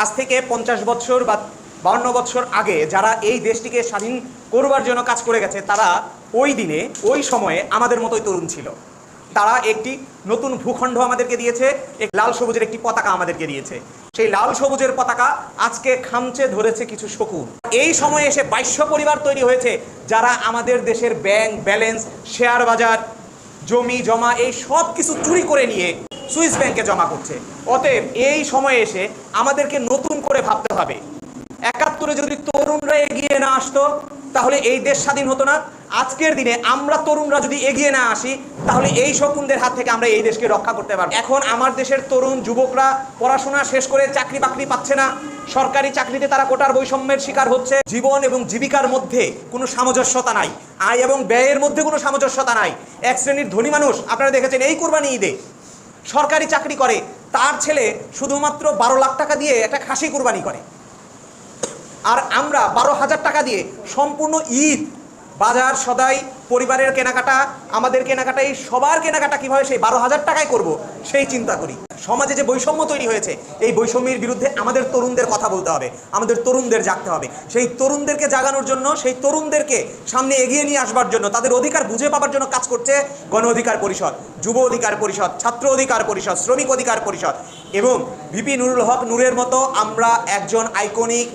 আজ থেকে 50 বছর বা 52 বছর আগে যারা এই দেশটিকে স্বাধীন করবার জন্য কাজ করে গেছে, তারা ওই দিনে ওই সময়ে আমাদের মতোই তরুণ ছিল। তারা একটি নতুন ভূখণ্ড আমাদেরকে দিয়েছে, এক লাল সবুজের একটি পতাকা আমাদেরকে দিয়েছে। সেই লাল সবুজের পতাকা আজকে খামচে ধরেছে কিছু শকুন। এই সময়ে এসে 2200 পরিবার তৈরি হয়েছে, যারা আমাদের দেশের ব্যাংক ব্যালেন্স, শেয়ার বাজার, জমি জমা এই সব কিছু চুরি করে নিয়ে সুইস ব্যাংকে জমা করছে। অতএব এই সময়ে এসে আমাদেরকে নতুন করে ভাবতে হবে। 71-এ যদি তরুণরা এগিয়ে না আসতো, তাহলে এই দেশ স্বাধীন হতো না। আজকের দিনে আমরা তরুণরা যদি এগিয়ে না আসি, তাহলে এই শকুনদের হাত থেকে আমরা এই দেশকে রক্ষা করতে পারবো। এখন আমার দেশের তরুণ যুবকরা পড়াশোনা শেষ করে চাকরি বাকরি পাচ্ছে না, সরকারি চাকরিতে তারা কোটার বৈষম্যের শিকার হচ্ছে। জীবন এবং জীবিকার মধ্যে কোনো সামঞ্জস্যতা নাই, আয় এবং ব্যয়ের মধ্যে কোনো সামঞ্জস্যতা নাই। এক শ্রেণীর ধনী মানুষ আপনারা দেখেছেন এই কুরবানি ঈদে সরকারি চাকরি করে, তার ছেলে শুধুমাত্র 12 লাখ টাকা দিয়ে একটা খাসি কুরবানি করে, আর আমরা 12,000 টাকা দিয়ে সম্পূর্ণ ঈদ বাজার সদাই, পরিবারের কেনাকাটা, আমাদের কেনাকাটা, এই সবার কেনাকাটা কীভাবে সেই 12,000 টাকায় করব সেই চিন্তা করি। সমাজে যে বৈষম্য তৈরি হয়েছে, এই বৈষম্যের বিরুদ্ধে আমাদের তরুণদের কথা বলতে হবে, আমাদের তরুণদের জাগতে হবে। সেই তরুণদেরকে জাগানোর জন্য, সেই তরুণদেরকে সামনে এগিয়ে নিয়ে আসবার জন্য, তাদের অধিকার বুঝে পাবার জন্য কাজ করছে গণ অধিকার পরিষদ, যুব অধিকার পরিষদ, ছাত্র অধিকার পরিষদ, শ্রমিক অধিকার পরিষদ এবং ভিপি নুরুল হক নূরের মতো আমরা একজন আইকনিক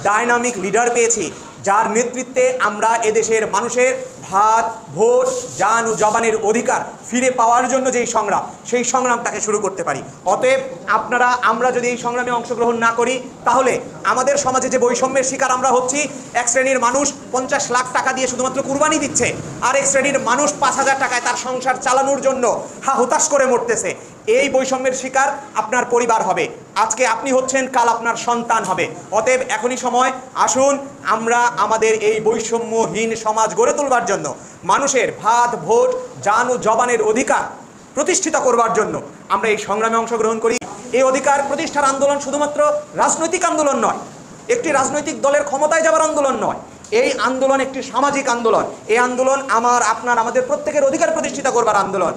ডাইনামিক লিডার পেয়েছি, যার নেতৃত্বে আমরা এদেশের মানুষের ভাত, ভোট, জান ও জবানের অধিকার ফিরে পাওয়ার জন্য যেই সংগ্রাম, সেই সংগ্রামটাকে শুরু করতে পারি। অতএব আমরা যদি এই সংগ্রামে অংশগ্রহণ না করি, তাহলে আমাদের সমাজে যে বৈষম্যের শিকার আমরা হচ্ছি, এক শ্রেণীর মানুষ 50 লাখ টাকা দিয়ে শুধুমাত্র কুরবানি দিচ্ছে, আর এক শ্রেণীর মানুষ 5,000 টাকায় তার সংসার চালানোর জন্য হুতাশ করে মরতেছে। এই বৈষম্যের শিকার আপনার পরিবার হবে, আজকে আপনি হচ্ছেন, কাল আপনার সন্তান হবে। অতএব এখনই সময়, আসুন আমরা আমাদের এই বৈষম্যহীন সমাজ গড়ে তোলবার জন্য, মানুষের ভাত, ভোট, জান ও জবানের অধিকার প্রতিষ্ঠিত করবার জন্য আমরা এই সংগ্রামে অংশগ্রহণ করি। এই অধিকার প্রতিষ্ঠার আন্দোলন শুধুমাত্র রাজনৈতিক আন্দোলন নয়, একটি রাজনৈতিক দলের ক্ষমতায় যাওয়ার আন্দোলন নয়। এই আন্দোলন একটি সামাজিক আন্দোলন। এই আন্দোলন আমার, আপনার, আমাদের প্রত্যেকের অধিকার প্রতিষ্ঠিত করবার আন্দোলন।